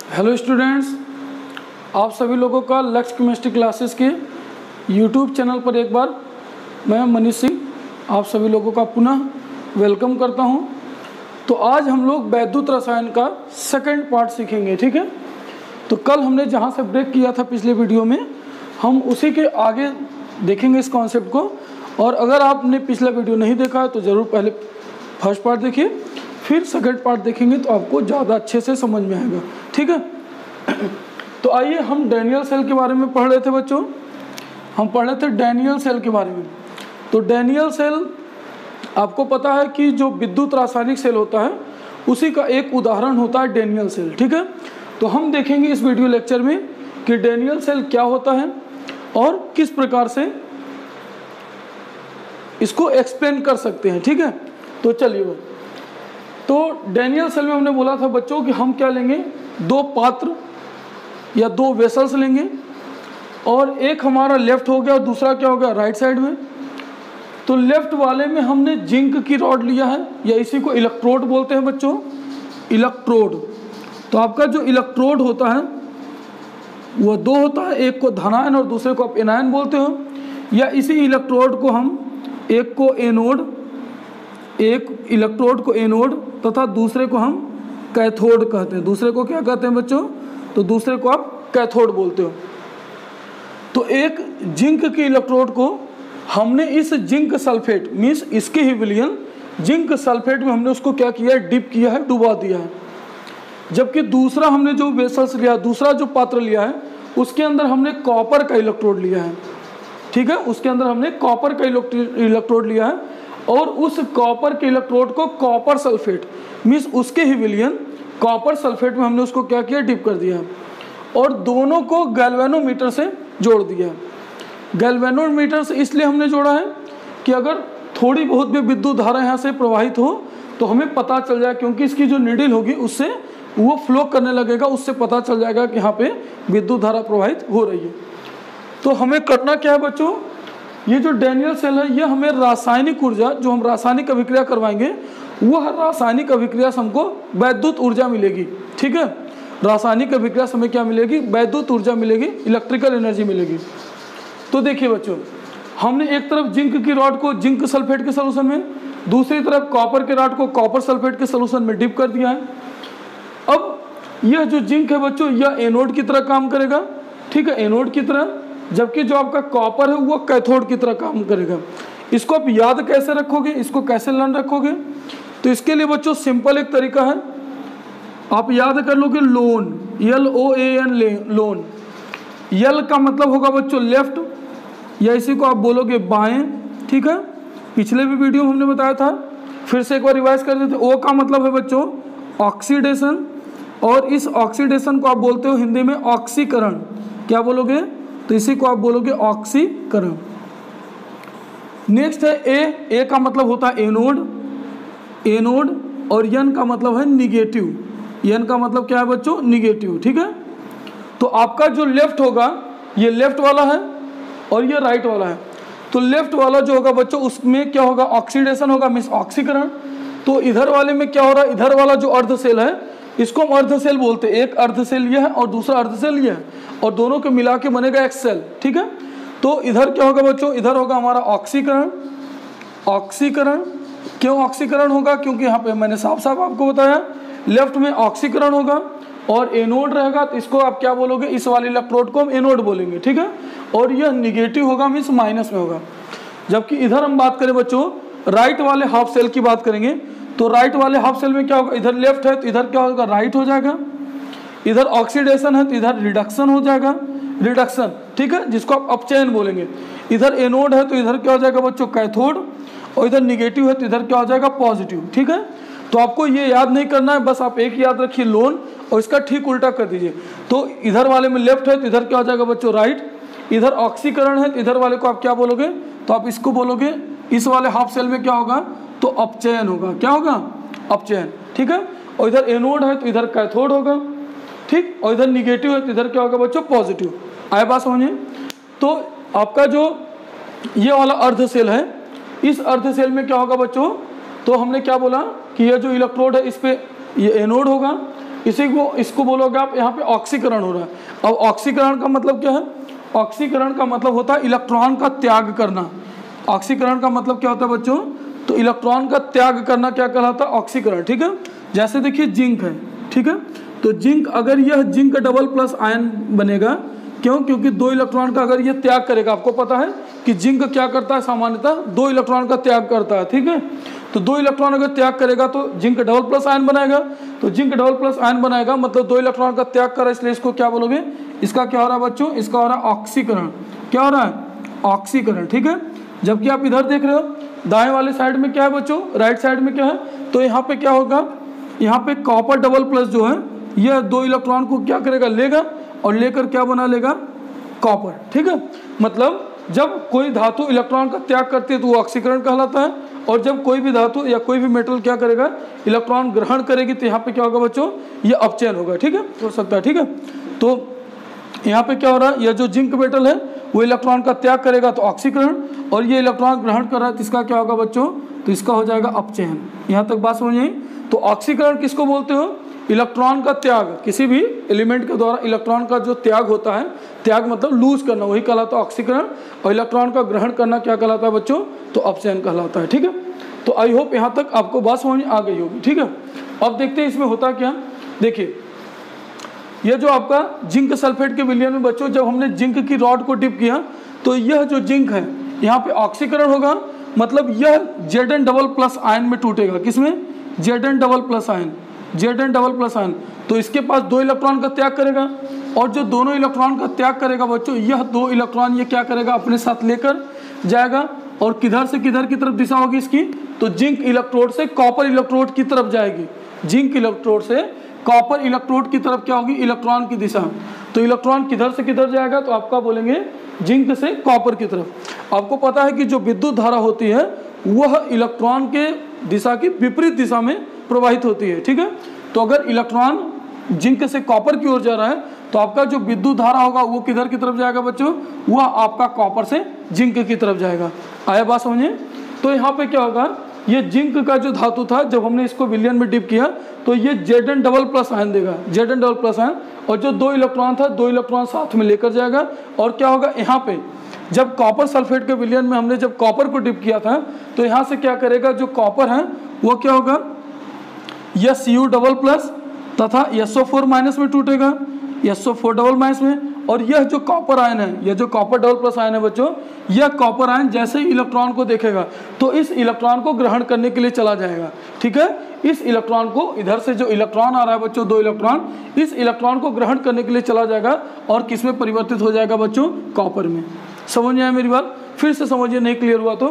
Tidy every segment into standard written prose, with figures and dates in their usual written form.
Hello students, आप सभी लोगों का लक्ष्य केमिस्ट्री क्लासेस के यूट्यूब चैनल पर एक बार मैं मनीष सिंह आप सभी लोगों का पुनः वेलकम करता हूं। तो आज हम लोग वैद्युत रसायन का सेकंड पार्ट सीखेंगे, ठीक है। तो कल हमने जहां से ब्रेक किया था पिछले वीडियो में, हम उसी के आगे देखेंगे इस कॉन्सेप्ट को। और अगर आपने पिछला वीडियो नहीं देखा है तो ज़रूर पहले फर्स्ट पार्ट देखिए, फिर सेकंड पार्ट देखेंगे तो आपको ज़्यादा अच्छे से समझ में आएगा, ठीक है। तो आइए हम डैनियल सेल के बारे में पढ़ रहे थे बच्चों, हम पढ़ रहे थे डैनियल सेल के बारे में। तो डैनियल सेल आपको पता है कि जो विद्युत रासायनिक सेल होता है उसी का एक उदाहरण होता है डैनियल सेल, ठीक है। तो हम देखेंगे इस वीडियो लेक्चर में कि डैनियल सेल क्या होता है और किस प्रकार से इसको एक्सप्लेन कर सकते हैं, ठीक है। तो चलिए, तो डैनियल सेल में हमने बोला था बच्चों कि हम क्या लेंगे, दो पात्र या दो वेसल्स लेंगे और एक हमारा लेफ्ट हो गया और दूसरा क्या हो गया राइट साइड में। तो लेफ्ट वाले में हमने जिंक की रॉड लिया है या इसी को इलेक्ट्रोड बोलते हैं बच्चों, इलेक्ट्रोड। तो आपका जो इलेक्ट्रोड होता है वो दो होता है, एक को धनायन और दूसरे को आप एनायन बोलते हो। या इसी इलेक्ट्रोड को हम एक को एनोड, एक इलेक्ट्रोड को एनोड तथा दूसरे को हम कैथोड कहते हैं। दूसरे को क्या कहते हैं बच्चों, तो दूसरे को आप कैथोड बोलते हो। तो एक जिंक की इलेक्ट्रोड को हमने इस जिंक सल्फेट मीन्स इसके ही विलयन जिंक सल्फेट में हमने उसको क्या किया है, डिप किया है, डुबा दिया है। जबकि दूसरा हमने जो वेसल्स लिया, दूसरा जो पात्र लिया है उसके अंदर हमने कॉपर का इलेक्ट्रोड लिया है, ठीक है। उसके अंदर हमने कॉपर का इलेक्ट्रोड लिया है और उस कॉपर के इलेक्ट्रोड को कॉपर सल्फेट मीन्स उसके ही विलयन कॉपर सल्फेट में हमने उसको क्या किया, डिप कर दिया और दोनों को गैल्वेनोमीटर से जोड़ दिया। गैल्वेनोमीटर से इसलिए हमने जोड़ा है कि अगर थोड़ी बहुत भी विद्युत धारा यहाँ से प्रवाहित हो तो हमें पता चल जाए, क्योंकि इसकी जो नीडल होगी उससे वो फ्लो करने लगेगा, उससे पता चल जाएगा कि यहाँ पे विद्युत धारा प्रवाहित हो रही है। तो हमें करना क्या है बच्चों, ये जो डैनियल सेल है ये हमें रासायनिक ऊर्जा, जो हम रासायनिक अभिक्रिया करवाएंगे वह रासायनिक अभिक्रिया से हमको वैद्युत ऊर्जा मिलेगी, ठीक है। रासायनिक अभिक्रिया से हमें क्या मिलेगी, वैद्युत ऊर्जा मिलेगी, इलेक्ट्रिकल एनर्जी मिलेगी। तो देखिए बच्चों, हमने एक तरफ जिंक की रॉड को जिंक सल्फेट के सोल्यूशन में, दूसरी तरफ कॉपर के रॉड को कॉपर सल्फेट के सोल्यूशन में डिप कर दिया है। अब यह जो जिंक है बच्चों यह एनोड की तरह काम करेगा, ठीक है, एनोड की तरह, जबकि जो आपका कॉपर है वो कैथोड की तरह काम करेगा। इसको आप याद कैसे रखोगे, इसको कैसे लर्न रखोगे, तो इसके लिए बच्चों सिंपल एक तरीका है, आप याद कर लोगे लोन, LOAN, लोन। यल का मतलब होगा बच्चों लेफ्ट या इसी को आप बोलोगे बाएं, ठीक है। पिछले भी वीडियो में हमने बताया था, फिर से एक बार रिवाइज कर देते। ओ का मतलब है बच्चों ऑक्सीडेशन और इस ऑक्सीडेशन को आप बोलते हो हिंदी में ऑक्सीकरण। क्या बोलोगे, तो इसी को आप बोलोगे ऑक्सीकरण। नेक्स्ट है ए का मतलब होता है एनोड, एनोड। और एन का मतलब है निगेटिव, एन का मतलब क्या है बच्चों, निगेटिव, ठीक है। तो आपका जो लेफ्ट होगा ये लेफ्ट वाला है और ये राइट वाला है। तो लेफ्ट वाला जो होगा बच्चों उसमें क्या होगा, ऑक्सीडेशन होगा मीन्स ऑक्सीकरण। तो इधर वाले में क्या हो रहा है, इधर वाला जो अर्ध सेल है इसको हम अर्ध सेल बोलते हैं। एक अर्ध सेल ये है और दूसरा अर्ध सेल ये है और दोनों को मिला के बनेगा एक सेल, ठीक है। तो इधर क्या होगा बच्चों, इधर होगा हमारा ऑक्सीकरण। ऑक्सीकरण क्यों ऑक्सीकरण होगा, क्योंकि यहाँ पे मैंने साफ साफ आपको बताया लेफ्ट में ऑक्सीकरण होगा और एनोड रहेगा, तो इसको आप क्या बोलोगे, इस वाले इलेक्ट्रोड को हम एनोड बोलेंगे, ठीक है। और यह निगेटिव होगा मीन्स माइनस में होगा। जबकि इधर हम बात करें बच्चों राइट वाले हाफ सेल की बात करेंगे, तो राइट वाले हाफ सेल में क्या होगा, इधर लेफ्ट है तो इधर क्या होगा, राइट हो जाएगा। इधर ऑक्सीडेशन है तो इधर रिडक्शन हो जाएगा, रिडक्शन, ठीक है, जिसको आप अपचयन बोलेंगे। इधर एनोड है तो इधर क्या हो जाएगा बच्चों, कैथोड। और इधर निगेटिव है तो इधर क्या हो जाएगा, पॉजिटिव, ठीक है। तो आपको ये याद नहीं करना है, बस आप एक याद रखिए लोन और इसका ठीक उल्टा कर दीजिए। तो इधर वाले में लेफ्ट है तो इधर क्या हो जाएगा बच्चों, राइट। इधर ऑक्सीकरण है तो इधर वाले को आप क्या बोलोगे, तो आप इसको बोलोगे, इस वाले हाफ सेल में क्या होगा, तो अपचयन होगा। क्या होगा, अपचयन, ठीक है। और इधर एनोड है तो इधर कैथोड होगा, ठीक। और इधर निगेटिव है तो इधर क्या होगा बच्चों, पॉजिटिव। आए बात समझिए। तो आपका जो ये वाला अर्ध सेल है, इस अर्ध सेल में क्या होगा बच्चों, तो हमने क्या बोला कि यह जो इलेक्ट्रोड है इस पे ये एनोड होगा, इसको बोलोगे आप यहाँ पे ऑक्सीकरण हो रहा है। अब ऑक्सीकरण का मतलब क्या है? ऑक्सीकरण का मतलब होता है इलेक्ट्रॉन का त्याग करना। ऑक्सीकरण का मतलब क्या होता है बच्चों? तो इलेक्ट्रॉन का त्याग करना क्या कहलाता है? ऑक्सीकरण। ठीक है, जैसे देखिए जिंक है, ठीक है, तो जिंक, अगर यह जिंक डबल प्लस आयन बनेगा, क्यों? क्योंकि 2 इलेक्ट्रॉन का अगर ये त्याग करेगा, आपको पता है कि जिंक क्या करता है? सामान्यतः 2 इलेक्ट्रॉन का त्याग करता है। ठीक है, तो 2 इलेक्ट्रॉन अगर त्याग करेगा तो जिंक डबल प्लस आयन बनाएगा। तो जिंक डबल प्लस आयन बनाएगा मतलब 2 इलेक्ट्रॉन का त्याग कर रहा है, इसलिए इसको क्या बोलोगे? इसका क्या हो रहा है बच्चों? इसका हो रहा है ऑक्सीकरण। क्या हो रहा है? ऑक्सीकरण। ठीक है, जबकि आप इधर देख रहे हो दाएं वाले साइड में क्या है बच्चों? राइट साइड में क्या है? तो यहाँ पे क्या होगा? यहाँ पे कॉपर डबल प्लस जो है यह 2 इलेक्ट्रॉन को क्या करेगा? लेगा, और लेकर क्या बना लेगा? कॉपर। ठीक है, मतलब जब कोई धातु इलेक्ट्रॉन का त्याग करती है तो वो ऑक्सीकरण कहलाता है, और जब कोई भी धातु या कोई भी मेटल क्या करेगा? इलेक्ट्रॉन ग्रहण करेगी, तो यहाँ पे क्या होगा बच्चों? ये अपचयन होगा। ठीक है, हो सकता है। ठीक है, तो यहाँ पे क्या हो रहा है? यह जो जिंक मेटल है वो इलेक्ट्रॉन का त्याग करेगा तो ऑक्सीकरण, और ये इलेक्ट्रॉन ग्रहण कर रहा है तो इसका क्या होगा बच्चों? तो इसका हो जाएगा अपचयन। यहाँ तक बात समझ आई? तो ऑक्सीकरण किसको बोलते हो? इलेक्ट्रॉन का त्याग, किसी भी एलिमेंट के द्वारा इलेक्ट्रॉन का जो त्याग होता है, त्याग मतलब लूज करना, वही कहलाता है ऑक्सीकरण। और इलेक्ट्रॉन का ग्रहण करना क्या कहलाता है बच्चों? तो अपचयन कहलाता है। ठीक है, तो आई होप यहाँ तक आपको बात समझ आ गई होगी। ठीक है, अब देखते हैं इसमें होता क्या। देखिए, यह जो आपका जिंक सल्फेट के विलयन में बच्चों, जब हमने जिंक की रॉड को डिप किया तो यह जो जिंक है यहाँ पे ऑक्सीकरण होगा, मतलब यह Zn डबल प्लस आयन में टूटेगा। किसमें? Zn double plus ion, Zn double plus ion. तो इसके पास 2 इलेक्ट्रॉन का त्याग करेगा, और जो दोनों इलेक्ट्रॉन का त्याग करेगा बच्चों, यह 2 इलेक्ट्रॉन ये क्या करेगा? अपने साथ लेकर जाएगा, और किधर से किधर की तरफ दिशा होगी इसकी? तो जिंक इलेक्ट्रोड से कॉपर इलेक्ट्रोड की तरफ जाएगी। जिंक इलेक्ट्रोड से कॉपर इलेक्ट्रोड की तरफ क्या होगी? इलेक्ट्रॉन की दिशा। तो इलेक्ट्रॉन किधर से किधर जाएगा? तो आपका बोलेंगे जिंक से कॉपर की तरफ। आपको पता है कि जो विद्युत धारा होती है वह इलेक्ट्रॉन के दिशा की विपरीत दिशा में प्रवाहित होती है। ठीक है, तो अगर इलेक्ट्रॉन जिंक से कॉपर की ओर जा रहा है तो आपका जो विद्युत धारा होगा वो किधर की तरफ जाएगा बच्चों? वह आपका कॉपर से जिंक की तरफ जाएगा। आया बात समझे? तो यहाँ पे क्या होगा? ये जिंक का जो धातु था, जब हमने इसको विलयन में डिप किया तो ये Zn डबल प्लस आयन देगा, Zn डबल प्लस आयन, और जो 2 इलेक्ट्रॉन था 2 इलेक्ट्रॉन साथ में लेकर जाएगा। और क्या होगा यहाँ पे? जब कॉपर सल्फेट के विलयन में हमने जब कॉपर को डिप किया था तो यहाँ से क्या करेगा? जो कॉपर है वो क्या होगा? यह Cu डबल प्लस तथा SO4 माइनस में टूटेगा, SO4 डबल माइनस में। और यह जो कॉपर आयन है, यह जो कॉपर डबल प्लस आयन है बच्चों, यह कॉपर आयन जैसे ही इलेक्ट्रॉन को देखेगा तो इस इलेक्ट्रॉन को ग्रहण करने के लिए चला जाएगा। ठीक है, इस इलेक्ट्रॉन को, इधर से जो इलेक्ट्रॉन आ रहा है बच्चों 2 इलेक्ट्रॉन, इस इलेक्ट्रॉन को ग्रहण करने के लिए चला जाएगा, और किस में परिवर्तित हो जाएगा बच्चों? कॉपर में। समझ में आया मेरी बात? फिर से समझिए, नहीं क्लियर हुआ तो,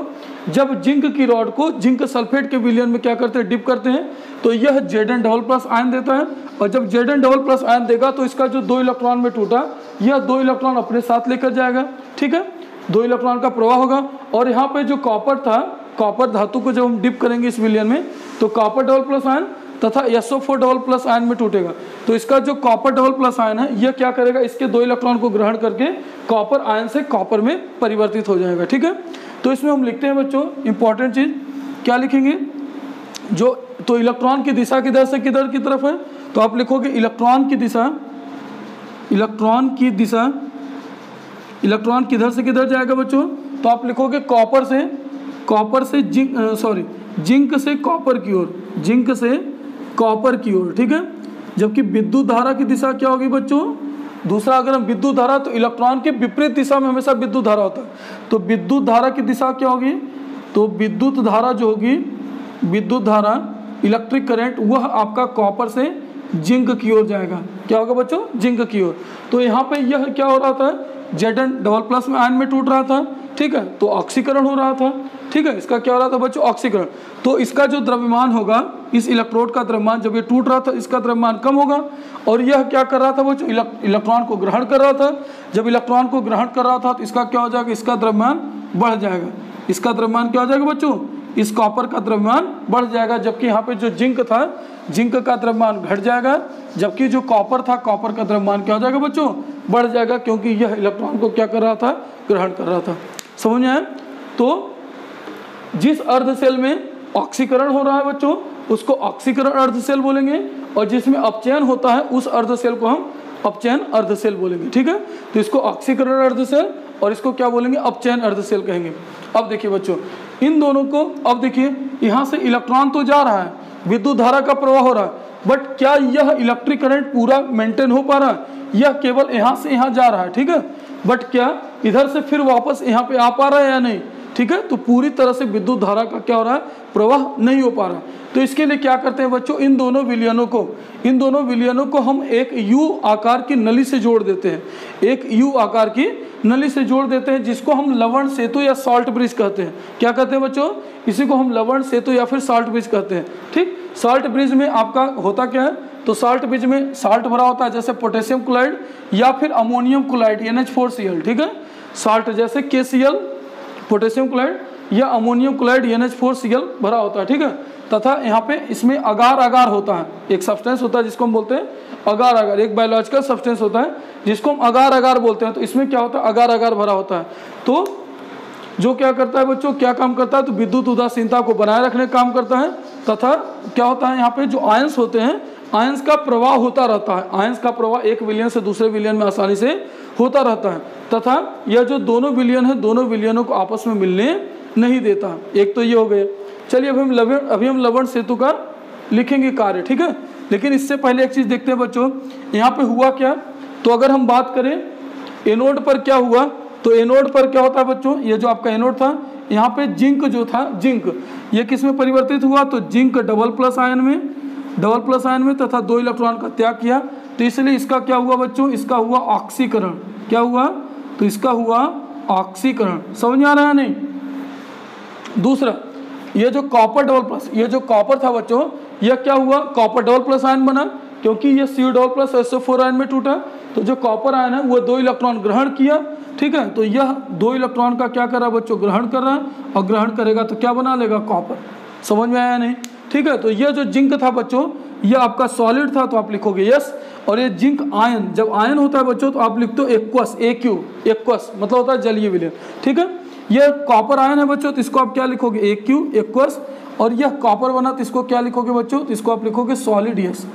जब जिंक की रॉड को जिंक सल्फेट के विलयन में क्या करते हैं? डिप करते हैं, तो यह Zn डबल प्लस आयन देता है, और जब Zn डबल प्लस आयन देगा तो इसका जो 2 इलेक्ट्रॉन में टूटा, यह 2 इलेक्ट्रॉन अपने साथ लेकर जाएगा। ठीक है, 2 इलेक्ट्रॉन का प्रवाह होगा। और यहाँ पे जो कॉपर था, कॉपर धातु को जब हम डिप करेंगे इस विलयन में, तो कॉपर डबल प्लस आयन तथा SO4 डबल प्लस आयन में टूटेगा। तो इसका जो कॉपर डबल प्लस आयन है यह क्या करेगा? इसके 2 इलेक्ट्रॉन को ग्रहण करके कॉपर आयन से कॉपर में परिवर्तित हो जाएगा। ठीक है, तो इसमें हम लिखते हैं बच्चों इंपॉर्टेंट चीज क्या लिखेंगे? जो तो इलेक्ट्रॉन की दिशा किधर से किधर की तरफ है? तो आप लिखोगे इलेक्ट्रॉन की दिशा, इलेक्ट्रॉन की दिशा, इलेक्ट्रॉन किधर से किधर जाएगा बच्चों? तो आप लिखोगे कॉपर से जिंक से कॉपर की ओर, जिंक से कॉपर की ओर। ठीक है, जबकि विद्युत धारा की दिशा क्या होगी बच्चों? दूसरा, अगर हम विद्युत धारा, तो इलेक्ट्रॉन के विपरीत दिशा में हमेशा विद्युत धारा होता है, तो विद्युत धारा की दिशा क्या होगी? तो विद्युत धारा जो होगी, विद्युत धारा इलेक्ट्रिक करंट, वह आपका कॉपर से जिंक की ओर जाएगा। क्या होगा बच्चों? जिंक की ओर। तो यहाँ पे यह क्या हो रहा था? Zn डबल प्लस में आयन में टूट रहा था। ठीक है, तो ऑक्सीकरण हो रहा था। ठीक है, इसका क्या हो रहा था बच्चों? ऑक्सीकरण। तो इसका जो द्रव्यमान होगा, इस इलेक्ट्रोड का द्रव्यमान, जब ये टूट रहा था इसका द्रव्यमान कम होगा, और यह क्या कर रहा था बच्चों? इलेक्ट्रॉन को ग्रहण कर रहा था। जब इलेक्ट्रॉन को ग्रहण कर रहा था तो इसका क्या हो जाएगा? इसका द्रव्यमान बढ़ जाएगा। इसका द्रव्यमान क्या हो जाएगा बच्चों? इस कॉपर का द्रव्यमान बढ़ जाएगा, जबकि यहाँ पे जो जिंक था, जिंक का द्रव्यमान घट जाएगा, जबकि जो कॉपर था, कॉपर का द्रव्यमान क्या हो जाएगा बच्चों? बढ़ जाएगा, क्योंकि यह इलेक्ट्रॉन को क्या कर रहा था? ग्रहण कर रहा था। समझ में आया? तो जिस अर्ध सेल में ऑक्सीकरण हो रहा है बच्चों, उसको ऑक्सीकरण अर्ध सेल बोलेंगे, और जिसमें अपचयन होता है उस अर्धसेल को हम अपचयन अर्धसेल बोलेंगे, ठीक है। तो इसको ऑक्सीकरण अर्धसेल और इसको क्या बोलेंगे, अपचयन अर्धसेल कहेंगे। अब देखिए बच्चों, इन दोनों को, अब देखिए यहाँ से इलेक्ट्रॉन तो जा रहा है, विद्युत धारा का प्रवाह हो रहा है, बट क्या यह इलेक्ट्रिक करंट पूरा मेंटेन हो पा रहा है? यह केवल यहाँ से यहाँ जा रहा है, ठीक है, बट क्या इधर से फिर वापस यहाँ पे आ पा रहा है या नहीं, ठीक है। तो पूरी तरह से विद्युत धारा का क्या हो रहा है, प्रवाह नहीं हो पा रहा। तो इसके लिए क्या करते हैं बच्चों, इन दोनों विलयनों को हम एक यू आकार की नली से जोड़ देते हैं, एक यू आकार की नली से जोड़ देते हैं, जिसको हम लवण सेतु या सॉल्ट ब्रिज कहते हैं। क्या कहते हैं बच्चों, इसी को हम लवण सेतु या फिर सॉल्ट ब्रिज कहते हैं, ठीक। सॉल्ट ब्रिज में आपका होता क्या है, तो सॉल्ट ब्रिज में साल्ट भरा होता है, जैसे पोटेशियम क्लोराइड या फिर अमोनियम क्लोराइड NH4Cl, ठीक है। साल्ट जैसे KCl पोटेशियम क्लोराइड या अमोनियम क्लोराइड NH4Cl भरा होता है, ठीक है। तथा यहाँ पे इसमें अगार अगार होता है, एक सब्सटेंस होता है जिसको हम बोलते हैं अगार अगार, एक बायोलॉजिकल सब्सटेंस होता है जिसको हम अगार अगार बोलते हैं। तो इसमें क्या होता है, अगार अगार भरा होता है। तो जो क्या करता है बच्चों, क्या काम करता है, तो विद्युत उदासीनता को बनाए रखने का काम करता है। तथा क्या होता है, यहाँ पे जो आयंस होते हैं, आयंस का प्रवाह होता रहता है, आयंस का प्रवाह एक विलयन से दूसरे विलयन में आसानी से होता रहता है। तथा यह जो दोनों विलयन है, दोनों विलयनों को आपस में मिलने नहीं देता। एक तो ये हो गए। चलिए अभी हम लवण सेतु का लिखेंगे कार्य, ठीक है। लेकिन इससे पहले एक चीज़ देखते हैं बच्चों, यहाँ पे हुआ क्या। तो अगर हम बात करें एनोड पर क्या हुआ, तो एनोड पर क्या होता है बच्चों, ये जो आपका एनोड था, यहाँ पे जिंक जो था, जिंक ये किस में परिवर्तित हुआ, तो जिंक डबल प्लस आयन में तथा 2 इलेक्ट्रॉन का त्याग किया। तो इसलिए इसका क्या हुआ बच्चों, इसका हुआ ऑक्सीकरण। क्या हुआ, तो इसका हुआ ऑक्सीकरण। समझ में आ रहा है नहीं। दूसरा, ये जो कॉपर डबल प्लस, ये जो कॉपर था बच्चों, यह क्या हुआ, कॉपर डबल प्लस आयन बना, क्योंकि ये C double plus SO4 ion में टूटा। तो जो कॉपर आयन है वो 2 इलेक्ट्रॉन ग्रहण किया, ठीक है। तो यह 2 इलेक्ट्रॉन का क्या कर रहा है बच्चों, ग्रहण कर रहा है, और ग्रहण करेगा तो क्या बना लेगा, कॉपर। समझ में आया नहीं, ठीक है। तो यह जो जिंक था बच्चों, यह आपका सॉलिड था, तो आप लिखोगे यस। और ये जिंक आयन, जब आयन होता है बच्चों तो आप लिखते हो एक्वस, एक्वस मतलब होता है जलीय विलयन, ठीक है। यह कॉपर आयन है बच्चों, तो इसको आप क्या लिखोगे, एक्वस। और यह कॉपर बना तो इसको क्या लिखोगे बच्चों, तो इसको आप लिखोगे सॉलिड यस।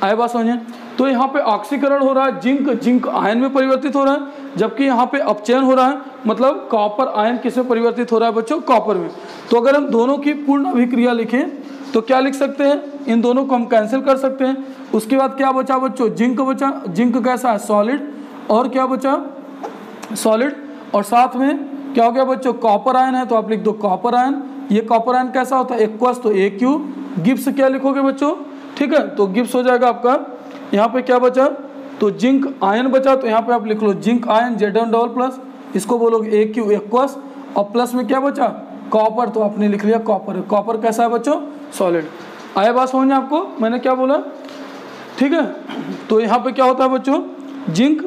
आए बात समझे। तो यहाँ पे ऑक्सीकरण हो रहा है, जिंक आयन में परिवर्तित हो रहा है, जबकि यहाँ पे अपचयन हो रहा है, मतलब कॉपर आयन किस में परिवर्तित हो रहा है बच्चों, कॉपर में। तो अगर हम दोनों की पूर्ण अभिक्रिया लिखें तो क्या लिख सकते हैं, इन दोनों को हम कैंसिल कर सकते हैं। उसके बाद क्या बचा बच्चों, जिंक बचा। जिंक कैसा है, सॉलिड। और क्या बचा, सॉलिड। और साथ में क्या हो गया बच्चों, कॉपर आयन है, तो आप लिख दो कॉपर आयन। ये कॉपर आयन कैसा होता है, एक्वस, तो AQ। गिब्स क्या लिखोगे बच्चों, ठीक है, तो गिब्स हो जाएगा आपका। यहाँ पे क्या बचा, तो जिंक आयन बचा, तो यहाँ पे आप लिख लो zinc ion Z1 double plus, इसको बोलोगे AQ एक्वस। और प्लस में क्या बचा, कॉपर, तो आपने लिख लिया कॉपर। कॉपर कैसा है बच्चों, सॉलिड। आया बात समझ में आपको, मैंने क्या बोला, ठीक है। तो यहाँ पे क्या होता है बच्चों, जिंक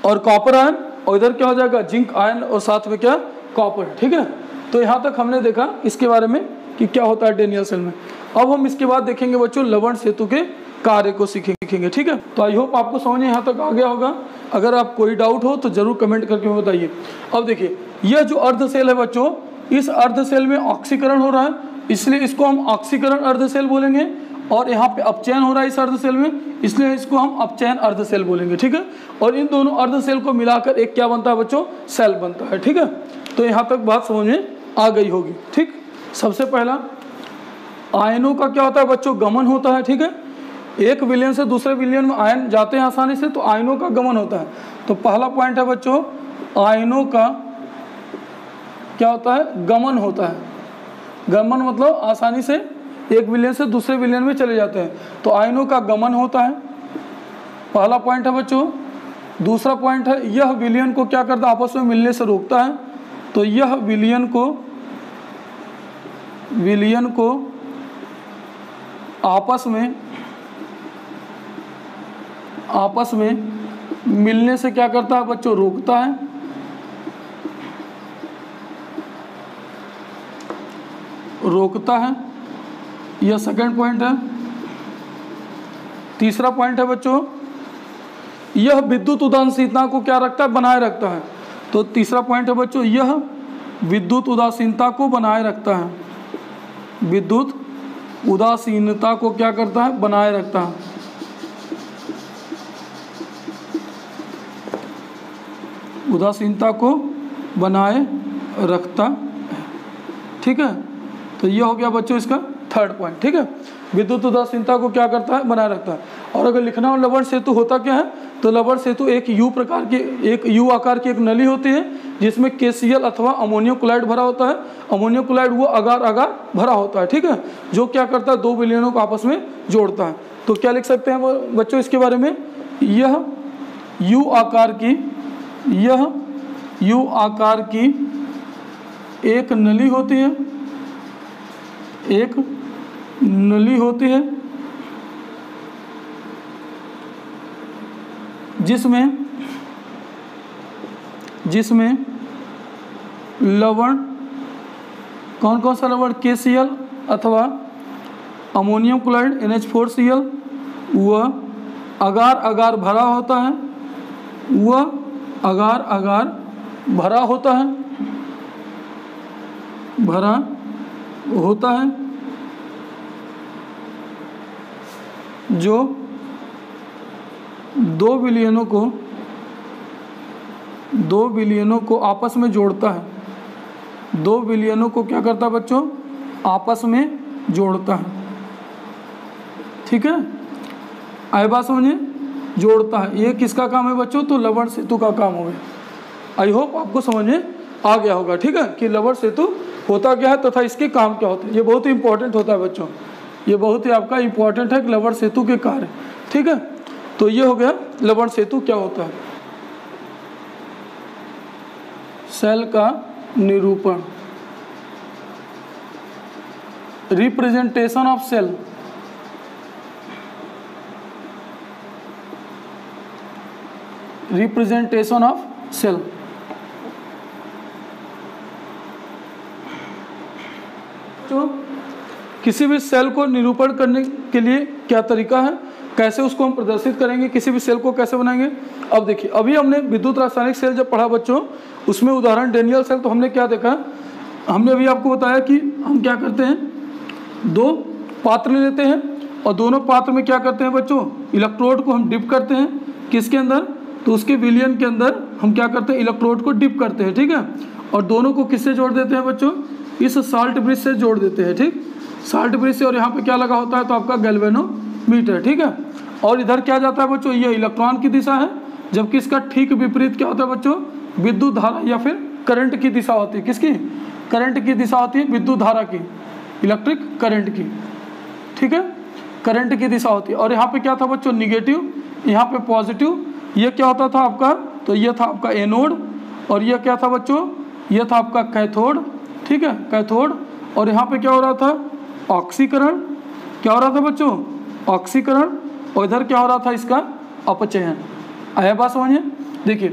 और कॉपर आयन, और इधर क्या हो जाएगा, जिंक आयन और साथ में क्या, कॉपर, ठीक है। तो यहाँ तक हमने देखा इसके बारे में कि क्या होता है डेनियल सेल में। अब हम इसके बाद देखेंगे बच्चों लवण सेतु के कार्य को सीखेंगे, ठीक है। तो आई होप आपको समझ यहाँ तक आ गया होगा। अगर आप कोई डाउट हो तो जरूर कमेंट करके बताइए। अब देखिए, यह जो अर्ध सेल है बच्चों, इस अर्ध सेल में ऑक्सीकरण हो रहा है, इसलिए इसको हम ऑक्सीकरण अर्ध सेल बोलेंगे। और यहाँ पे अपचयन हो रहा है इस अर्ध सेल में, इसलिए इसको हम अपचयन अर्ध सेल बोलेंगे, ठीक है। और इन दोनों अर्ध सेल को मिलाकर एक क्या बनता है बच्चों, सेल बनता है, ठीक है। तो यहाँ तक बात समझ में आ गई होगी, ठीक। सबसे पहला, आयनों का क्या होता है बच्चों, गमन होता है, ठीक है। एक विलयन से दूसरे विलयन में आयन जाते हैं आसानी से, तो आयनों का गमन होता है। तो पहला पॉइंट है बच्चों, आयनों का क्या होता है, गमन होता है। गमन मतलब आसानी से एक विलयन से दूसरे विलयन में चले जाते हैं, तो आयनों का गमन होता है, पहला पॉइंट है बच्चों। दूसरा पॉइंट है, यह विलयन को क्या करता है, आपस में मिलने से रोकता है। तो यह विलयन को आपस में मिलने से क्या करता है बच्चों, रोकता है। यह सेकंड पॉइंट है। तीसरा पॉइंट है बच्चों, यह विद्युत उदासीनता को क्या रखता है, बनाए रखता है। तो तीसरा पॉइंट है बच्चों, यह विद्युत उदासीनता को बनाए रखता है, विद्युत उदासीनता को क्या करता है, बनाए रखता है। उदासीनता को बनाए रखता है, ठीक है। तो ये हो गया बच्चों इसका थर्ड पॉइंट, ठीक है। विद्युत उदासीनता को क्या करता है, बनाए रखता है। और अगर लिखना हो लवण सेतु होता क्या है, तो लवण सेतु एक यू आकार की एक नली होती है जिसमें KCl अथवा अमोनियम क्लोराइड भरा होता है। अमोनियम क्लोराइड वो अगार अगार भरा होता है, ठीक है, जो क्या करता है, दो विलयनों को आपस में जोड़ता है। तो क्या लिख सकते हैं बच्चों इसके बारे में, यह यू आकार की एक नली होती है, एक नली होती है जिसमें लवण, कौन कौन सा लवण, KCl अथवा अमोनियम क्लोराइड NH4Cl वह अगार अगार भरा होता है, वह अगार अगार भरा होता है, भरा होता है, जो दो विलयनों को आपस में जोड़ता है। दो विलयनों को क्या करता है बच्चों, आपस में जोड़ता है, ठीक है। आए बात समझिए, जोड़ता है। ये किसका काम है बच्चों, तो लवण सेतु का काम हो गया। आई होप आपको समझ में आ गया होगा, ठीक है, कि लवण सेतु होता क्या है तथा इसके काम क्या होते हैं। ये बहुत ही इंपॉर्टेंट होता है बच्चों, ये बहुत ही आपका इंपॉर्टेंट है कि लवण सेतु के कार्य, ठीक है। तो ये हो गया लवण सेतु क्या होता है। सेल का निरूपण, representation of cell, representation of cell. तो किसी भी सेल को निरूपण करने के लिए क्या तरीका है, कैसे उसको हम प्रदर्शित करेंगे, किसी भी सेल को कैसे बनाएंगे। अब देखिए, अभी हमने विद्युत रासायनिक सेल जब पढ़ा बच्चों, उसमें उदाहरण डेनियल सेल, तो हमने क्या देखा, हमने अभी आपको बताया कि हम क्या करते हैं, दो पात्र लेते हैं और दोनों पात्र में क्या करते हैं बच्चों, इलेक्ट्रोड को हम डिप करते हैं, किसके अंदर, तो उसके विलयन के अंदर हम क्या करते हैं, इलेक्ट्रोड को डिप करते हैं, ठीक है। और दोनों को किससे जोड़ देते हैं बच्चों, इस साल्ट ब्रिज से जोड़ देते हैं, ठीक, साल्ट ब्रिज से। और यहाँ पे क्या लगा होता है, तो आपका गैल्वेनोमीटर, ठीक है। और इधर क्या जाता है बच्चों, ये इलेक्ट्रॉन की दिशा है, जबकि इसका ठीक विपरीत क्या होता है बच्चों, विद्युत धारा या फिर करंट की दिशा होती है। किसकी, करंट की दिशा होती है, विद्युत धारा की, इलेक्ट्रिक करंट की, ठीक है, करंट की दिशा होती है। और यहाँ पे क्या था बच्चों, निगेटिव, यहाँ पे पॉजिटिव। ये क्या होता था आपका, तो ये था आपका एनोड, और ये क्या था बच्चों, ये था आपका कैथोड, ठीक है, कैथोड। और यहाँ पे क्या हो रहा था, ऑक्सीकरण, क्या हो रहा था बच्चों, ऑक्सीकरण। और इधर क्या हो रहा था, इसका अपचयन। आया बात समझिए। देखिए,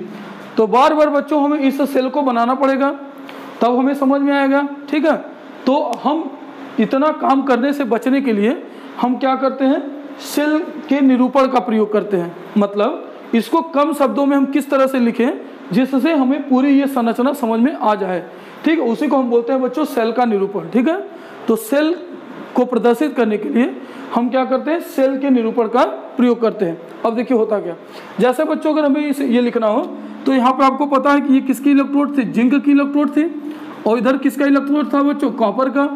तो बार बार बच्चों हमें इस सेल को बनाना पड़ेगा, तब हमें समझ में आएगा, ठीक है। तो हम इतना काम करने से बचने के लिए हम क्या करते हैं, सेल के निरूपण का प्रयोग करते हैं। मतलब इसको कम शब्दों में हम किस तरह से लिखें जिससे हमें पूरी ये संरचना समझ में आ जाए, ठीक है, उसी को हम बोलते हैं बच्चों सेल का निरूपण, ठीक है। तो सेल को प्रदर्शित करने के लिए हम क्या करते हैं, सेल के निरूपण का प्रयोग करते हैं। अब देखिए होता क्या, जैसे बच्चों अगर हमें ये लिखना हो, तो यहाँ पे आपको पता है कि ये किसकी इलेक्ट्रोड थी, जिंक की इलेक्ट्रोड थी। और इधर किसका इलेक्ट्रोड था बच्चों, कॉपर का।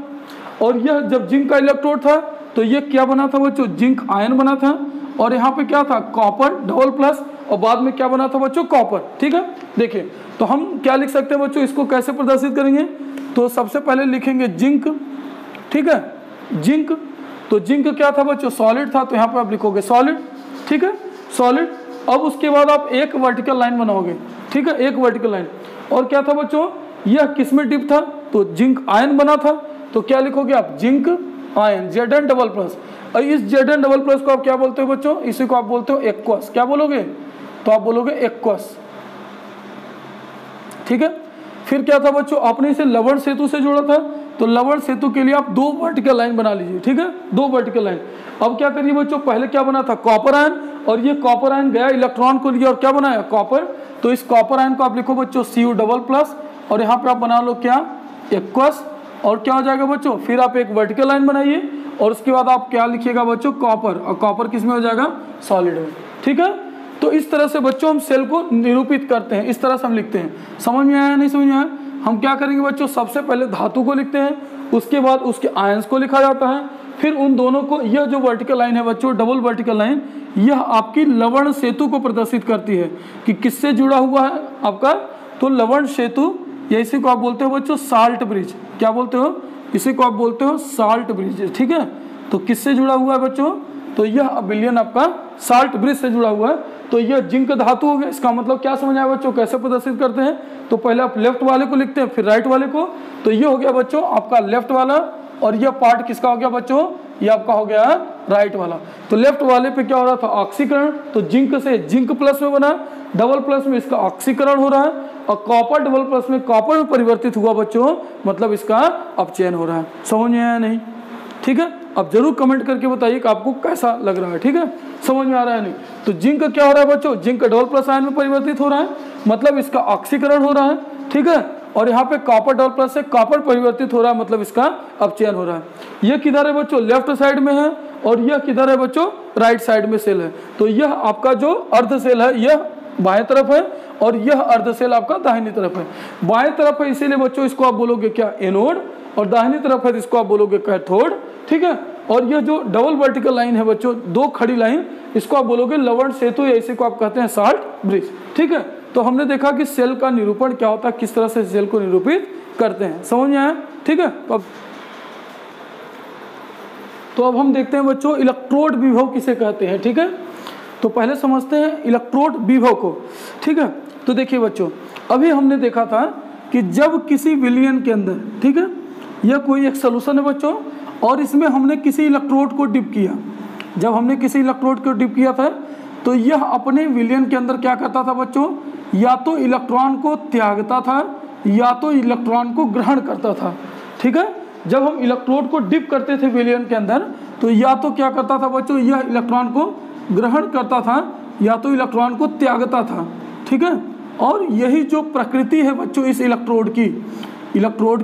और यह जब जिंक का इलेक्ट्रोड था, तो ये क्या बना था बच्चों, जिंक आयन बना था। और यहाँ पे क्या था, कॉपर डबल प्लस, और बाद में क्या बना था बच्चों, कॉपर, ठीक है। देखिए, तो हम क्या लिख सकते हैं बच्चों, इसको कैसे प्रदर्शित करेंगे, तो सबसे पहले लिखेंगे जिंक, ठीक है, जिंक। तो जिंक क्या था बच्चों, सॉलिड था, तो यहाँ पे आप लिखोगे सॉलिड, ठीक है, सॉलिड। अब उसके बाद आप एक वर्टिकल लाइन बनाओगे, ठीक है, एक वर्टिकल लाइन। और क्या था बच्चों, यह किस में डिप था, तो जिंक आयन बना था, तो क्या लिखोगे आप, zinc ion, Zn double plus. और इस Zn डबल प्लस को आप क्या बोलते हो बच्चों, इसी को आप बोलते हो एक्वस। क्या बोलोगे, तो आप बोलोगे एक्वस, ठीक है। फिर क्या था बच्चों, आपने इसे लवण सेतु से जोड़ा था, तो लवण सेतु के लिए आप दो वर्टिकल लाइन बना लीजिए, ठीक है, दो वर्टिकल लाइन। अब क्या करिए बच्चों, पहले क्या बना था, कॉपर आयन, और ये कॉपर आयन गया इलेक्ट्रॉन को लिया और क्या बनाया, कॉपर। तो इस कॉपर आयन को आप लिखो बच्चों Cu डबल प्लस, और यहाँ पे आप बना लो क्या, एक्वस। और क्या हो जाएगा बच्चों, फिर आप एक वर्टिकल लाइन बनाइए और उसके बाद आप क्या लिखिएगा बच्चों, कॉपर, और कॉपर किस में हो जाएगा, सॉलिड में। ठीक है, तो इस तरह से बच्चों हम सेल को निरूपित करते हैं, इस तरह से हम लिखते हैं। समझ में आया नहीं समझ में आया? हम क्या करेंगे बच्चों, सबसे पहले धातु को लिखते हैं, उसके बाद उसके आयंस को लिखा जाता है, फिर उन दोनों को, यह जो वर्टिकल लाइन है बच्चों, डबल वर्टिकल लाइन, यह आपकी लवण सेतु को प्रदर्शित करती है कि किससे जुड़ा हुआ है आपका, तो लवण सेतु, या इसी को आप बोलते हो बच्चों साल्ट ब्रिज। क्या बोलते हो, इसी को आप बोलते हो साल्ट ब्रिज। ठीक है, तो किससे जुड़ा हुआ है बच्चों, तो यह अबिलियन आपका साल्ट ब्रिज से जुड़ा हुआ है। तो यह जिंक धातु हो गया। इसका मतलब क्या समझ आया बच्चों, कैसे प्रदर्शित करते हैं, तो पहले आप लेफ्ट वाले को लिखते हैं, फिर राइट वाले को। तो ये हो गया बच्चों आपका लेफ्ट वाला, और यह पार्ट किसका हो गया बच्चों, ये आपका हो गया राइट वाला। तो लेफ्ट वाले पे क्या हो रहा था, ऑक्सीकरण, तो जिंक से जिंक प्लस में बना, डबल प्लस में इसका ऑक्सीकरण हो रहा है, और कॉपर डबल प्लस में कॉपर में परिवर्तित हुआ बच्चों, मतलब इसका अपचयन हो रहा है। समझ में आया नहीं? ठीक है, अब जरूर कमेंट करके बताइए कि आपको कैसा लग रहा है। ठीक है, समझ में आ रहा है नहीं? तो जिंक क्या हो रहा है बच्चों, जिंक डबल प्लस आयन में परिवर्तित हो रहा है, मतलब इसका ऑक्सीकरण हो रहा है। ठीक है, और यहाँ पे कॉपर डबल प्लस से कॉपर परिवर्तित हो रहा है, मतलब इसका अपचयन हो रहा है। यह किधर है बच्चों, लेफ्ट साइड में है, और यह किधर है बच्चों, राइट साइड में सेल है। तो यह आपका जो अर्ध सेल है यह बाएं तरफ है, और यह अर्ध सेल आपका दाहिनी तरफ है। बाएं तरफ है इसीलिए बच्चों इसको आप बोलोगे क्या, एनोड, और दाहिनी तरफ है इसको आप बोलोगे कैथोड। ठीक है, और यह जो डबल वर्टिकल लाइन है बच्चों, दो खड़ी लाइन, इसको आप बोलोगे लवण सेतु, या इसी को आप कहते हैं साल्ट ब्रिज। ठीक है, तो हमने देखा कि सेल का निरूपण क्या होता है, किस तरह से सेल को निरूपित करते हैं। समझ में आया? ठीक है, तो अब हम देखते हैं बच्चों इलेक्ट्रोड विभव किसे कहते हैं। ठीक है, तो पहले समझते हैं इलेक्ट्रोड विभव को। ठीक है, तो देखिए बच्चों, अभी हमने देखा था कि जब किसी विलयन के अंदर, ठीक है, यह कोई एक सॉल्यूशन है बच्चों, और इसमें हमने किसी इलेक्ट्रोड को डिप किया। जब हमने किसी इलेक्ट्रोड को डिप किया था, तो यह अपने विलयन के अंदर क्या करता था बच्चों, या तो इलेक्ट्रॉन को त्यागता था, या तो इलेक्ट्रॉन को ग्रहण करता था। ठीक है, जब हम इलेक्ट्रोड को डिप करते थे विलयन के अंदर, तो या तो क्या करता था बच्चों, यह इलेक्ट्रॉन को ग्रहण करता था, या तो इलेक्ट्रॉन को त्यागता था। ठीक है, और यही जो प्रकृति है बच्चों इस इलेक्ट्रोड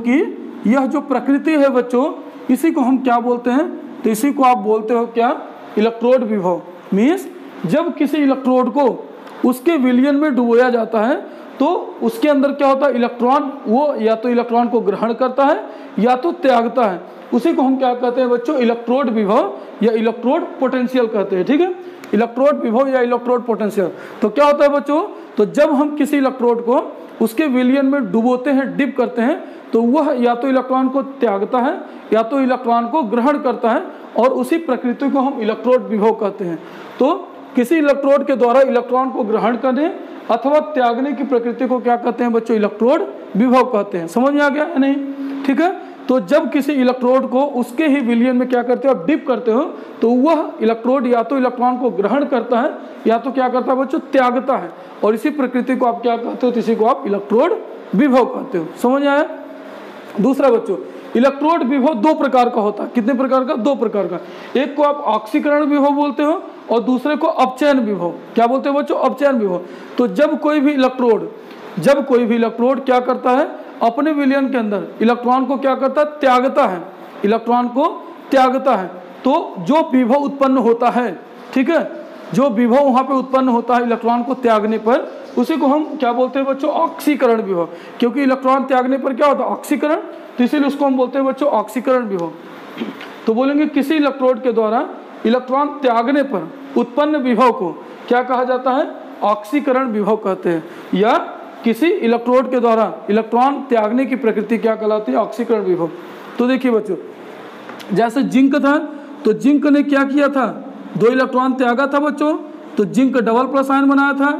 की यह जो प्रकृति है बच्चों, इसी को हम क्या बोलते हैं, तो इसी को आप बोलते हो क्या, इलेक्ट्रोड विभव। मीन्स जब किसी इलेक्ट्रोड को उसके विलयन में डुबोया जाता है, तो उसके अंदर क्या होता है, इलेक्ट्रॉन, वो या तो इलेक्ट्रॉन को ग्रहण करता है या तो त्यागता है। उसी को हम क्या कहते हैं बच्चों, इलेक्ट्रोड विभव या इलेक्ट्रोड पोटेंशियल कहते हैं। ठीक है, इलेक्ट्रोड विभव या इलेक्ट्रोड पोटेंशियल। तो क्या होता है बच्चों, तो जब हम किसी इलेक्ट्रोड को उसके विलयन में डुबोते हैं, डिप करते हैं, तो वह या तो इलेक्ट्रॉन को त्यागता है या तो इलेक्ट्रॉन को ग्रहण करता है, और उसी प्रकृति को हम इलेक्ट्रोड विभव कहते हैं। तो किसी इलेक्ट्रोड के द्वारा इलेक्ट्रॉन को ग्रहण करने अथवा त्यागने की प्रकृति को क्या कहते हैं बच्चों, इलेक्ट्रोड विभव कहते हैं। समझ में आ गया नहीं? ठीक है, तो जब किसी इलेक्ट्रोड को उसके ही विलयन में क्या करते हो, आप डिप करते हो, तो वह इलेक्ट्रोड या तो इलेक्ट्रॉन को ग्रहण करता है या तो क्या करता है बच्चों, त्यागता है, और इसी प्रकृति को आप क्या कहते हो, इसी को आप इलेक्ट्रोड विभव कहते हो। समझ आया? दूसरा बच्चों, इलेक्ट्रोड विभव दो प्रकार का होता है। कितने प्रकार का? दो प्रकार का। एक को आप ऑक्सीकरण विभव बोलते हो, और दूसरे को अपचयन विभव। क्या बोलते हो बच्चों? अपचयन विभव। तो जब कोई भी इलेक्ट्रोड क्या करता है, अपने विलयन के अंदर इलेक्ट्रॉन को क्या करता है, त्यागता है, इलेक्ट्रॉन को त्यागता है, तो जो विभव उत्पन्न होता है, ठीक है, जो विभव वहां पे उत्पन्न होता है इलेक्ट्रॉन को त्यागने पर, उसी को हम क्या बोलते हैं बच्चों, ऑक्सीकरण विभव। क्योंकि इलेक्ट्रॉन त्यागने पर क्या होता है, ऑक्सीकरण, तो इसीलिए उसको हम बोलते हैं बच्चों ऑक्सीकरण विभव। तो बोलेंगे किसी इलेक्ट्रोड के द्वारा इलेक्ट्रॉन त्यागने पर उत्पन्न विभव को क्या कहा जाता है, ऑक्सीकरण विभव कहते हैं। या किसी इलेक्ट्रोड के द्वारा इलेक्ट्रॉन त्यागने की प्रकृति क्या कहलाती है, ऑक्सीकरण विभव। तो देखिए बच्चों, जैसे जिंक था, तो जिंक ने क्या किया था, दो इलेक्ट्रॉन त्यागा था बच्चों, तो जिंक डबल प्लस आयन बनाया था।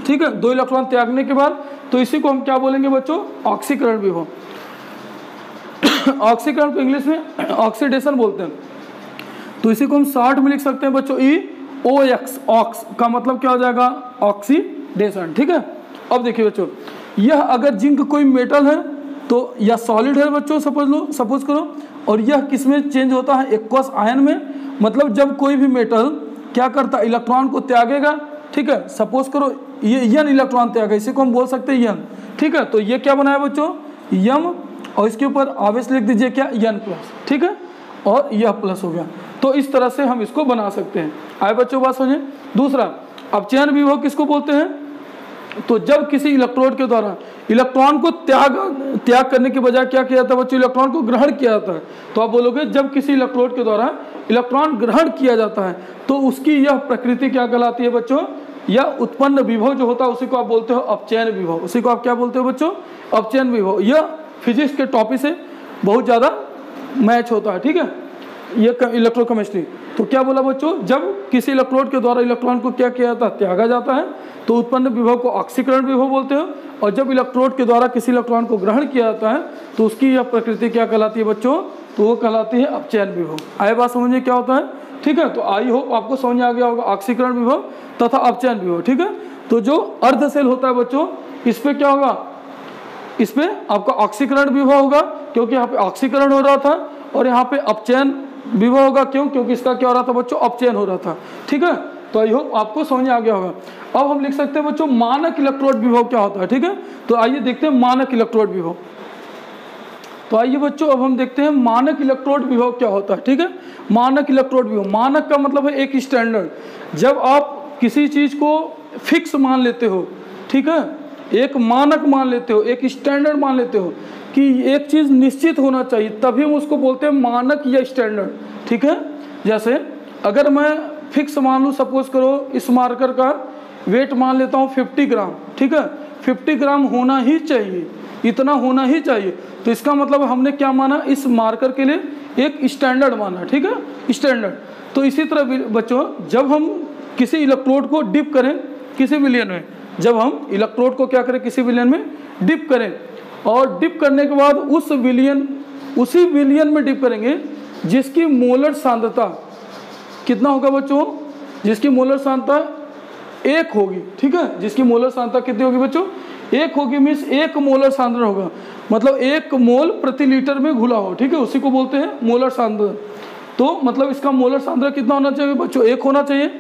ठीक है, दो इलेक्ट्रॉन त्यागने के बाद, तो इसी को हम क्या बोलेंगे बच्चों, ऑक्सीकरण विभव। ऑक्सीकरण को इंग्लिश में ऑक्सीडेशन बोलते हैं। तो इसी को हम शॉर्ट में लिख सकते हैं बच्चों, EOX, ऑक्स का मतलब क्या हो जाएगा, ऑक्सीडेशन। ठीक है, अब देखिए बच्चों, यह अगर जिंक कोई मेटल है तो यह सॉलिड है बच्चों, सपोज करो, और यह किस में चेंज होता है, एक्वस आयन में। मतलब जब कोई भी मेटल क्या करता है, इलेक्ट्रॉन को त्यागेगा, ठीक है, सपोज करो ये यन इलेक्ट्रॉन त्यागा, इसी को हम बोल सकते हैं यन। ठीक है, तो ये क्या बनाया बच्चों, यम और इसके ऊपर आवेश लिख दीजिए क्या n प्लस, ठीक है, और यह प्लस हो गया। तो इस तरह से हम इसको बना सकते हैं। आए बच्चों बात समझे। दूसरा अपचयन विभव किसको बोलते हैं, तो जब किसी इलेक्ट्रोड के द्वारा इलेक्ट्रॉन को त्याग करने के बजाय क्या किया जाता है बच्चों, इलेक्ट्रॉन को ग्रहण किया जाता है। तो आप बोलोगे जब किसी इलेक्ट्रोड के द्वारा इलेक्ट्रॉन ग्रहण किया जाता है तो उसकी यह प्रकृति क्या कहलाती है बच्चों, यह उत्पन्न विभव जो होता है उसी को आप बोलते हो अपचयन विभव। उसी को आप क्या बोलते हो बच्चों, अपचयन विभव। यह फिजिक्स के टॉपिक से बहुत ज़्यादा मैच होता है, ठीक है, ये इलेक्ट्रोकेमिस्ट्री। तो क्या बोला बच्चों, जब किसी इलेक्ट्रोड के द्वारा इलेक्ट्रॉन को क्या किया जाता है, त्यागा जाता है, तो उत्पन्न विभव को ऑक्सीकरण विभव बोलते हो। और जब इलेक्ट्रोड के द्वारा किसी इलेक्ट्रॉन को ग्रहण किया जाता है तो उसकी यह प्रकृति क्या कहलाती है बच्चों, तो वो कहलाती है अपचयन विभव। आए बात समझिए क्या होता है, ठीक है। तो आई होप आपको समझ आ गया होगा ऑक्सीकरण विभव तथा अपचयन विभव, ठीक है। तो जो अर्ध सेल होता है बच्चों, इस पे क्या होगा, इस पे आपका ऑक्सीकरण विभव होगा क्योंकि यहाँ पे ऑक्सीकरण हो रहा था, और यहाँ पे अपचयन विभव होगा क्यों, क्योंकि इसका क्या हो रहा था बच्चों, अपचयन हो रहा था, ठीक है। तो आई होप आपको समझ आ गया होगा। अब हम लिख सकते हैं बच्चों मानक इलेक्ट्रोड विभव क्या होता है, ठीक है। तो आइए देखते हैं मानक इलेक्ट्रोड विभव। तो आइए बच्चों अब हम देखते हैं मानक इलेक्ट्रोड विभव क्या होता है, ठीक है। मानक इलेक्ट्रोड विभव, मानक का मतलब है एक स्टैंडर्ड। जब आप किसी चीज़ को फिक्स मान लेते हो, ठीक है, एक मानक मान लेते हो, एक स्टैंडर्ड मान लेते हो कि एक चीज़ निश्चित होना चाहिए, तभी हम उसको बोलते हैं मानक या स्टैंडर्ड, ठीक है। जैसे अगर मैं फिक्स मान लूँ, सपोज करो इस मार्कर का वेट मान लेता हूँ 50 ग्राम, ठीक है, 50 ग्राम होना ही चाहिए, इतना होना ही चाहिए। तो इसका मतलब हमने क्या माना, इस मार्कर के लिए एक स्टैंडर्ड माना, ठीक है, स्टैंडर्ड। तो इसी तरह बच्चों जब हम किसी इलेक्ट्रोड को डिप करें किसी विलयन में, जब हम इलेक्ट्रोड को क्या करें किसी विलयन में डिप करें, और डिप करने के बाद उसी विलयन में डिप करेंगे जिसकी मोलर सांद्रता कितना होगा बच्चों, जिसकी मोलर सांद्रता 1 होगी, ठीक है, जिसकी मोलर सांद्रता कितनी होगी बच्चों, 1 होगी, मीन्स 1 मोलर सांद्रण होगा, मतलब 1 मोल प्रति लीटर में घुला हो, ठीक है, उसी को बोलते हैं मोलर सांद्रण। तो मतलब इसका मोलर सांद्रण कितना होना चाहिए बच्चों, 1 होना चाहिए।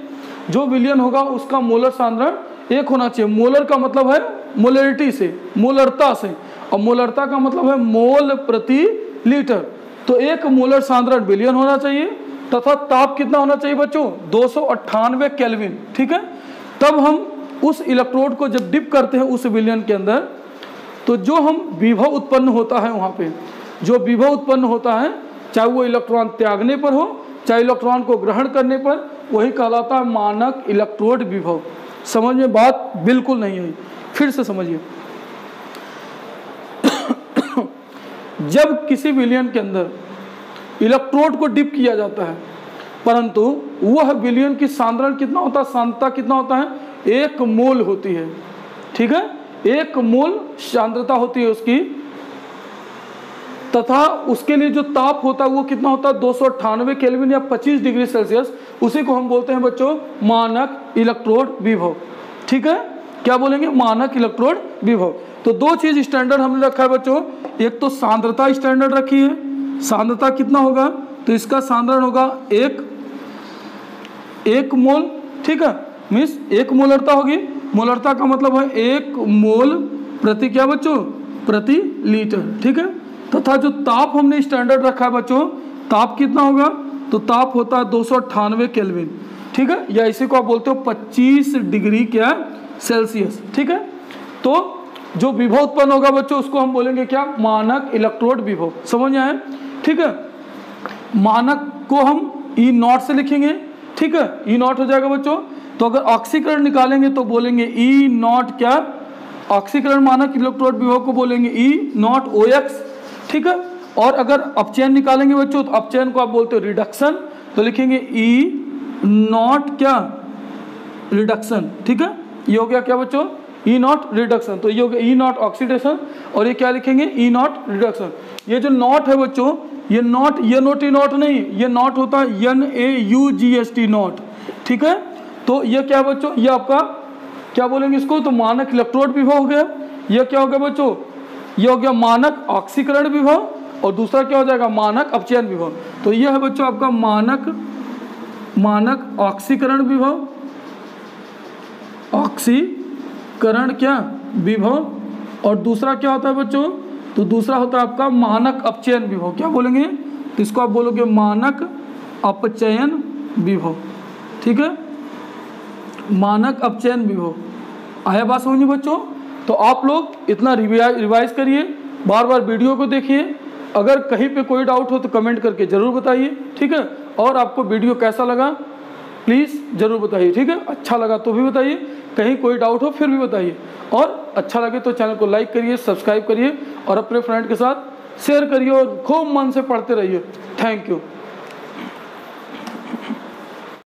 जो विलयन होगा उसका मोलर सांद्रण 1 होना चाहिए। मोलर का मतलब है मोलरिटी से, मोलरता से, और मोलरता का मतलब है मोल प्रति लीटर। तो 1 मोलर सांद्रण विलयन होना चाहिए, तथा ताप कितना होना चाहिए बच्चों, 298 केल्विन, ठीक है। तब हम उस इलेक्ट्रोड को जब डिप करते हैं उस विलयन के अंदर, तो जो हम विभव उत्पन्न होता है वहाँ पे, जो विभव उत्पन्न होता है, चाहे वो इलेक्ट्रॉन त्यागने पर हो चाहे इलेक्ट्रॉन को ग्रहण करने पर, वही कहलाता है मानक इलेक्ट्रोड विभव। समझ में बात बिल्कुल नहीं आई, फिर से समझिए। जब किसी विलयन के अंदर इलेक्ट्रोड को डिप किया जाता है, परंतु वह विलयन की सांद्रण कितना होता है, सांद्रता कितना होता है, 1 मोल होती है, ठीक है, 1 मोल सांद्रता होती है उसकी, तथा उसके लिए जो ताप होता है वो कितना होता है, 298 केल्विन या 25 डिग्री सेल्सियस। उसी को हम बोलते हैं बच्चों मानक इलेक्ट्रोड विभव, ठीक है। क्या बोलेंगे, मानक इलेक्ट्रोड विभव। तो 2 चीज स्टैंडर्ड हमने रखा है बच्चों, एक तो सांद्रता स्टैंडर्ड रखी है, सांद्रता कितना होगा, तो इसका सांद्रण होगा 1 मोल, ठीक है, मीन्स 1 मोलरता होगी। मोलरता का मतलब है 1 मोल प्रति क्या बच्चों, प्रति लीटर, ठीक है। तथा जो ताप हमने स्टैंडर्ड रखा है बच्चों, ताप कितना होगा, तो ताप होता है 298 केल्विन, ठीक है, या इसी को आप बोलते हो 25 डिग्री क्या सेल्सियस, ठीक है। तो जो विभव उत्पन्न होगा बच्चों उसको हम बोलेंगे क्या, मानक इलेक्ट्रोड विभव। समझ में आए, ठीक है। मानक को हम E0 से लिखेंगे, ठीक है, E0 हो जाएगा बच्चों। तो अगर ऑक्सीकरण निकालेंगे तो बोलेंगे E0 क्या, ऑक्सीकरण मानक इलेक्ट्रोड विभव को बोलेंगे E0 OX, ठीक है। और अगर अपचयन निकालेंगे बच्चों तो अपचयन को आप बोलते हो रिडक्शन, तो लिखेंगे E0 क्या, रिडक्शन, ठीक है। ये हो गया क्या बच्चों, E0 रिडक्शन। तो ये हो गया E0 ऑक्सीडेशन, और ये क्या लिखेंगे, E0 रिडक्शन। ये जो नॉट है बच्चों, ये नॉट, ये नोट ई नॉट नहीं, ये नॉट होता है NaUGST नॉट, ठीक है। तो ये क्या बच्चों, ये आपका क्या बोलेंगे इसको, तो मानक इलेक्ट्रोड विभव हो गया। ये क्या हो गया बच्चों, ये हो गया मानक ऑक्सीकरण विभव, और दूसरा क्या हो जाएगा, मानक अपचयन विभव। तो ये है बच्चों आपका मानक ऑक्सीकरण विभव, ऑक्सीकरण क्या विभव, और दूसरा क्या होता है बच्चों, तो दूसरा होता है आपका मानक अपचयन विभव। क्या बोलेंगे? तो इसको आप बोलोगे मानक अपचयन विभव। ठीक है, मानक अपचयन विभव। आया बात समझ में बच्चों? तो आप लोग इतना रिवाइज करिए, बार बार वीडियो को देखिए। अगर कहीं पे कोई डाउट हो तो कमेंट करके ज़रूर बताइए। ठीक है, और आपको वीडियो कैसा लगा प्लीज़ ज़रूर बताइए। ठीक है, अच्छा लगा तो भी बताइए, कहीं कोई डाउट हो फिर भी बताइए, और अच्छा लगे तो चैनल को लाइक करिए, सब्सक्राइब करिए और अपने फ्रेंड के साथ शेयर करिए और खूब मन से पढ़ते रहिए। Thank you.